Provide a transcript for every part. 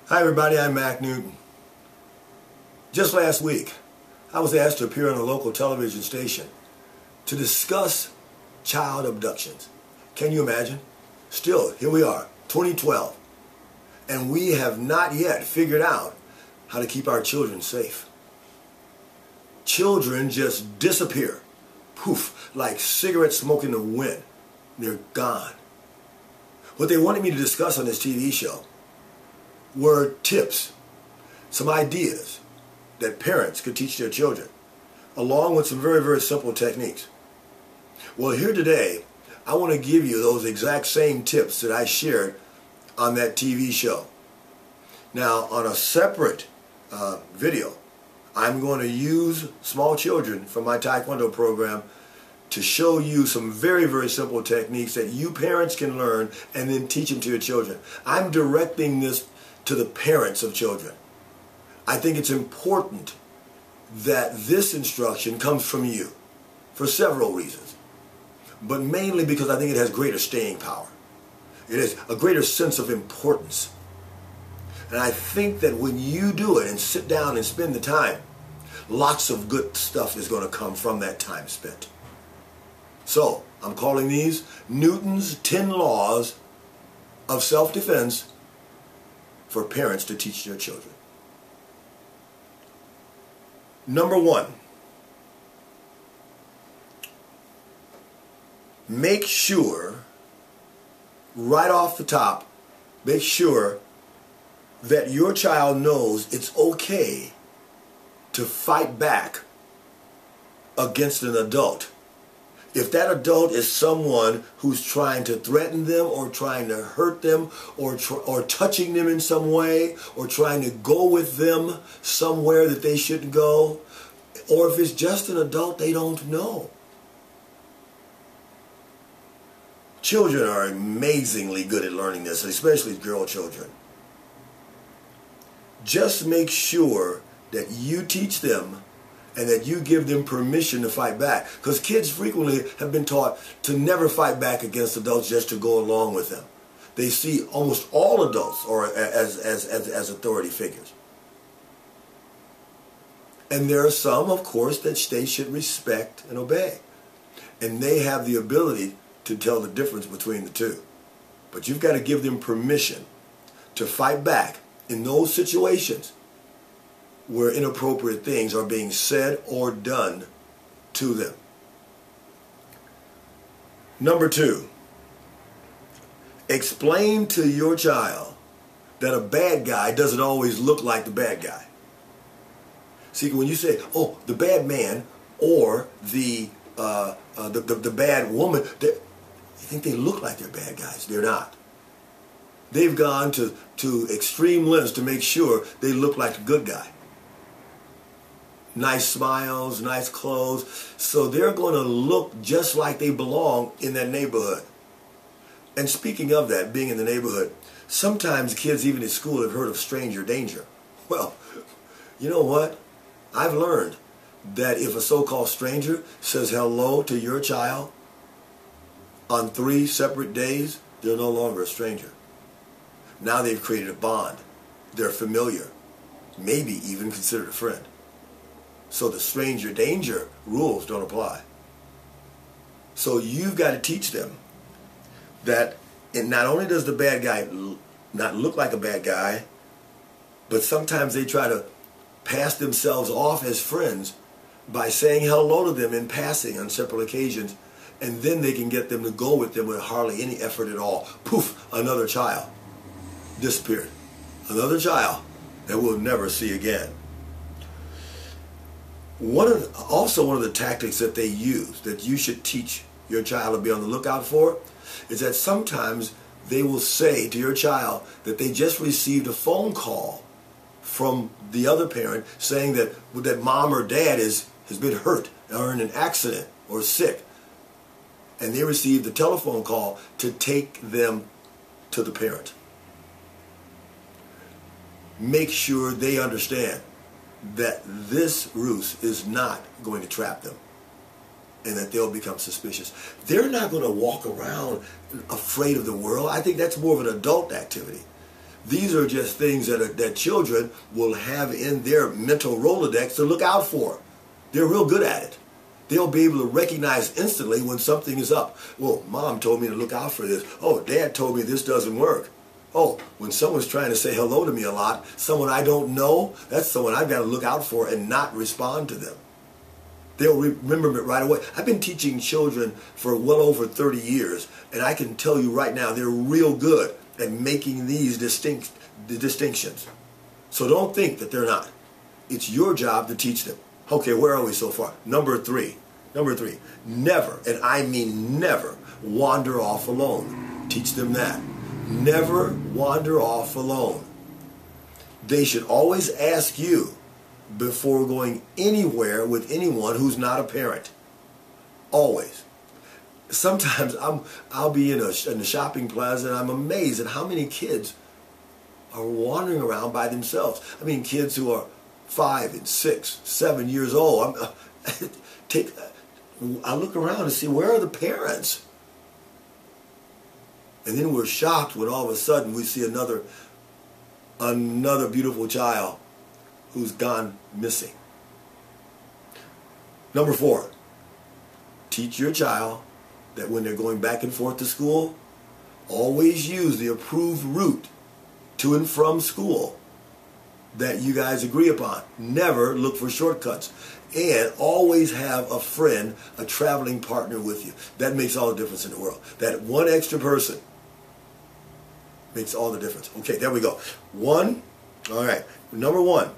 Hi everybody, I'm Mac Newton. Just last week, I was asked to appear on a local television station to discuss child abductions. Can you imagine? Still, here we are, 2012, and we have not yet figured out how to keep our children safe. Children just disappear, poof, like cigarette smoke in the wind. They're gone. What they wanted me to discuss on this TV show were tips, some ideas that parents could teach their children, along with some very, very simple techniques. Well, here today, I want to give you those exact same tips that I shared on that TV show. Now, on a separate video, I'm going to use small children from my Taekwondo program to show you some very, very simple techniques that you parents can learn and then teach them to your children. I'm directing this to the parents of children. I think it's important that this instruction comes from you for several reasons, but mainly because I think it has greater staying power. It has a greater sense of importance. And I think that when you do it and sit down and spend the time, lots of good stuff is going to come from that time spent. So, I'm calling these Newton's 10 Laws of Self-Defense for parents to teach their children. Number 1, make sure, right off the top, make sure that your child knows it's okay to fight back against an adult. If that adult is someone who's trying to threaten them or trying to hurt them or touching them in some way or trying to go with them somewhere that they shouldn't go, or if it's just an adult they don't know. Children are amazingly good at learning this, especially girl children. Just make sure that you teach them and that you give them permission to fight back. Because kids frequently have been taught to never fight back against adults just to go along with them. They see almost all adults or as authority figures. And there are some, of course, that they should respect and obey. And they have the ability to tell the difference between the two. But you've got to give them permission to fight back in those situations where inappropriate things are being said or done to them. Number 2, explain to your child that a bad guy doesn't always look like the bad guy. See, when you say, oh, the bad man or the bad woman, you think they look like they're bad guys. They're not. They've gone to extreme lengths to make sure they look like the good guy. Nice smiles, nice clothes, so they're going to look just like they belong in that neighborhood. And speaking of that, being in the neighborhood, sometimes kids even at school have heard of stranger danger. Well, you know what? I've learned that if a so-called stranger says hello to your child on 3 separate days, they're no longer a stranger. Now they've created a bond. They're familiar, maybe even considered a friend. So the stranger danger rules don't apply. So you've got to teach them that not only does the bad guy not look like a bad guy, but sometimes they try to pass themselves off as friends by saying hello to them in passing on several occasions, and then they can get them to go with them with hardly any effort at all. Poof, another child disappeared. Another child that we'll never see again. Also one of the tactics that they use that you should teach your child to be on the lookout for is that sometimes they will say to your child that they just received a phone call from the other parent saying that mom or dad has been hurt or in an accident or sick. And they received the telephone call to take them to the parent. Make sure they understand that this ruse is not going to trap them and that they'll become suspicious. They're not going to walk around afraid of the world. I think that's more of an adult activity. These are just things that children will have in their mental Rolodex to look out for. They're real good at it. They'll be able to recognize instantly when something is up. Well, Mom told me to look out for this. Oh, Dad told me this doesn't work. Oh, when someone's trying to say hello to me a lot, someone I don't know, that's someone I've got to look out for and not respond to them. They'll remember it right away. I've been teaching children for well over 30 years, and I can tell you right now, they're real good at making these distinctions. So don't think that they're not. It's your job to teach them. Okay, where are we so far? Number three. Never, and I mean never, wander off alone. Teach them that. Never wander off alone. They should always ask you before going anywhere with anyone who's not a parent. Always. Sometimes I'll be in the shopping plaza and I'm amazed at how many kids are wandering around by themselves. I mean, kids who are 5 and 6, 7 years old. I look around and see, where are the parents? And then we're shocked when all of a sudden we see another beautiful child who's gone missing. Number 4, teach your child that when they're going back and forth to school, always use the approved route to and from school that you guys agree upon. Never look for shortcuts. And always have a friend, a traveling partner with you. That makes all the difference in the world. That one extra person makes all the difference. Okay, there we go. All right, number 1,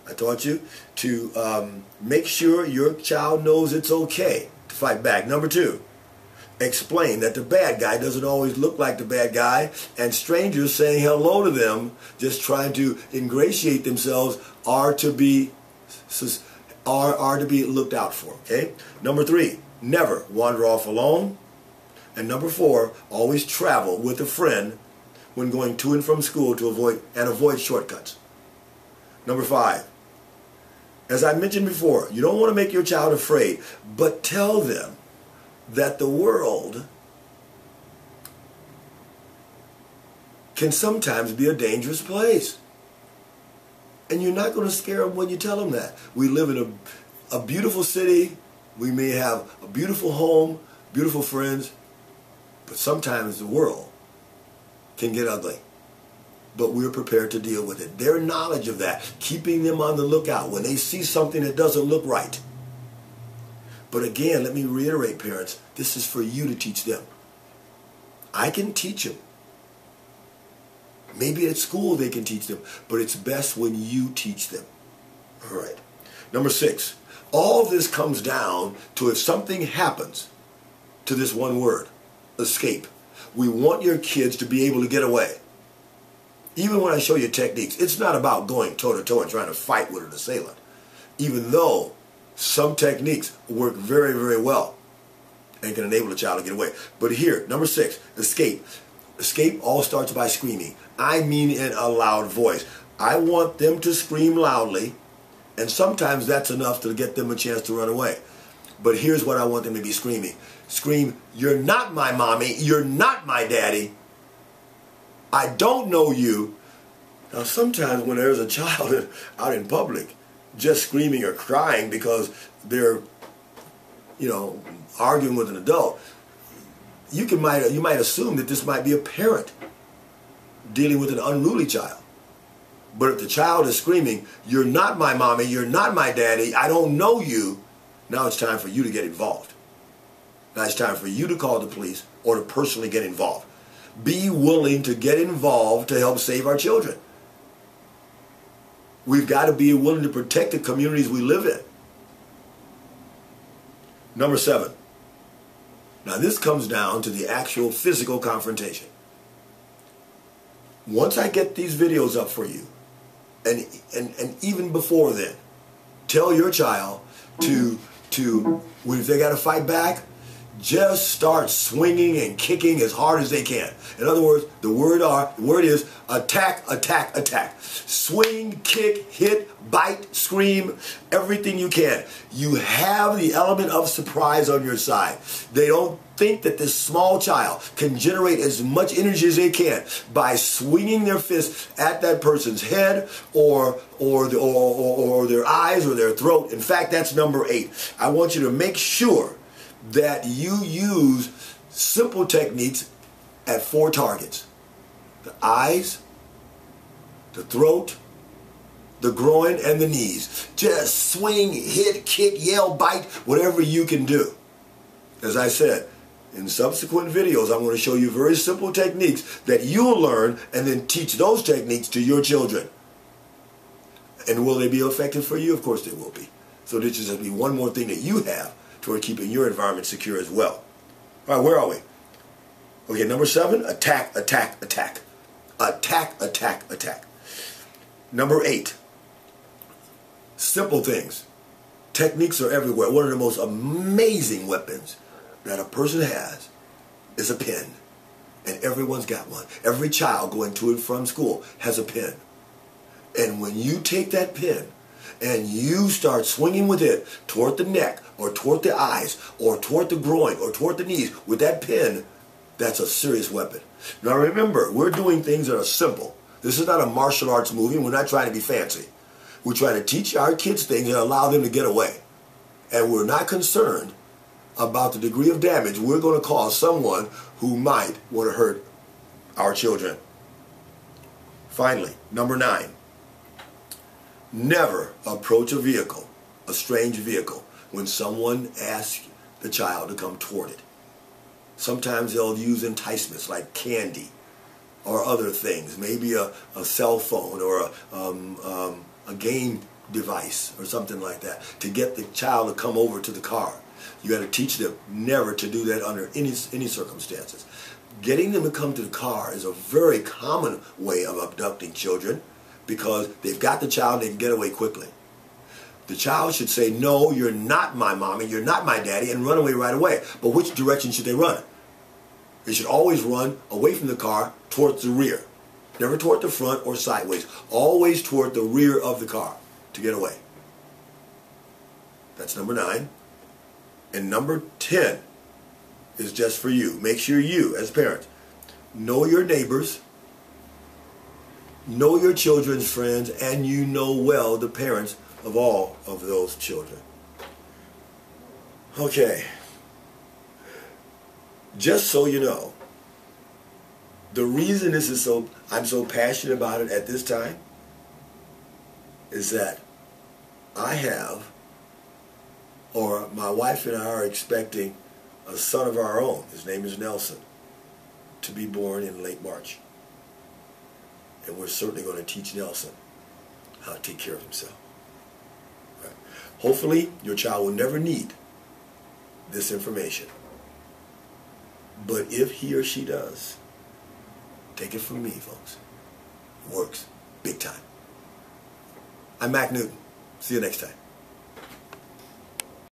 I taught you to make sure your child knows it's okay to fight back. Number 2, explain that the bad guy doesn't always look like the bad guy, and strangers saying hello to them, just trying to ingratiate themselves, are to be looked out for. Okay. Number 3, never wander off alone. And number 4, always travel with a friend when going to and from school to avoid shortcuts. Number 5, as I mentioned before, you don't want to make your child afraid, but tell them that the world can sometimes be a dangerous place. And you're not going to scare them when you tell them that. We live in a beautiful city. We may have a beautiful home, beautiful friends, but sometimes the world can get ugly. But we're prepared to deal with it. Their knowledge of that, keeping them on the lookout when they see something that doesn't look right. But again, let me reiterate, parents, this is for you to teach them. I can teach them. Maybe at school they can teach them, but it's best when you teach them. All right. Number 6, all this comes down to, if something happens to this one word, escape. We want your kids to be able to get away. Even when I show you techniques, it's not about going toe-to-toe and trying to fight with an assailant. Even though some techniques work very, very well and can enable a child to get away. But here, number 6, escape. Escape all starts by screaming. I mean in a loud voice. I want them to scream loudly, and sometimes that's enough to get them a chance to run away. But here's what I want them to be screaming. Scream, "You're not my mommy, you're not my daddy. I don't know you." Now sometimes when there's a child out in public just screaming or crying because they're, arguing with an adult, you might assume that this might be a parent dealing with an unruly child. But if the child is screaming, "You're not my mommy, you're not my daddy, I don't know you," now it's time for you to get involved. Now it's time for you to call the police or to personally get involved. Be willing to get involved to help save our children. We've got to be willing to protect the communities we live in. Number 7. Now this comes down to the actual physical confrontation. Once I get these videos up for you, and even before then, tell your child to if they got to fight back, just start swinging and kicking as hard as they can. In other words, the word is attack, attack, attack. Swing, kick, hit, bite, scream, everything you can. You have the element of surprise on your side. They don't think that this small child can generate as much energy as they can by swinging their fist at that person's head or their eyes or their throat. In fact, that's number 8. I want you to make sure that you use simple techniques at 4 targets: the eyes, the throat, the groin, and the knees. Just swing, hit, kick, yell, bite, whatever you can do. As I said, in subsequent videos, I'm going to show you very simple techniques that you'll learn and then teach those techniques to your children. And will they be effective for you? Of course they will be. So this is just be one more thing that you have toward keeping your environment secure as well. All right, where are we? Okay, number 7, attack, attack, attack. Attack, attack, attack. Number 8, simple things. Techniques are everywhere. One of the most amazing weapons that a person has is a pen. And everyone's got one. Every child going to and from school has a pen. And when you take that pen and you start swinging with it toward the neck or toward the eyes or toward the groin or toward the knees with that pen, that's a serious weapon. Now remember, we're doing things that are simple. This is not a martial arts movie, and we're not trying to be fancy. We're trying to teach our kids things and allow them to get away. And we're not concerned about the degree of damage we're going to cause someone who might want to hurt our children. Finally, number 9. Never approach a vehicle, a strange vehicle, when someone asks the child to come toward it. Sometimes they'll use enticements like candy or other things, maybe a cell phone or a game device or something like that, to get the child to come over to the car. You got to teach them never to do that under any circumstances. Getting them to come to the car is a very common way of abducting children, because they've got the child and they can get away quickly. The child should say, no, you're not my mommy, you're not my daddy, and run away right away. But which direction should they run? They should always run away from the car towards the rear. Never toward the front or sideways. Always toward the rear of the car to get away. That's number 9. And number 10 is just for you. Make sure you, as parents, know your neighbors, know your children's friends, and you know well the parents of all of those children. Okay. Just so you know, the reason this is I'm so passionate about it at this time is that I have, or my wife and I are expecting, a son of our own. His name is Nelson, to be born in late March. And we're certainly going to teach Nelson how to take care of himself. Right. Hopefully, your child will never need this information. But if he or she does, take it from me, folks. It works big time. I'm Mac Newton. See you next time.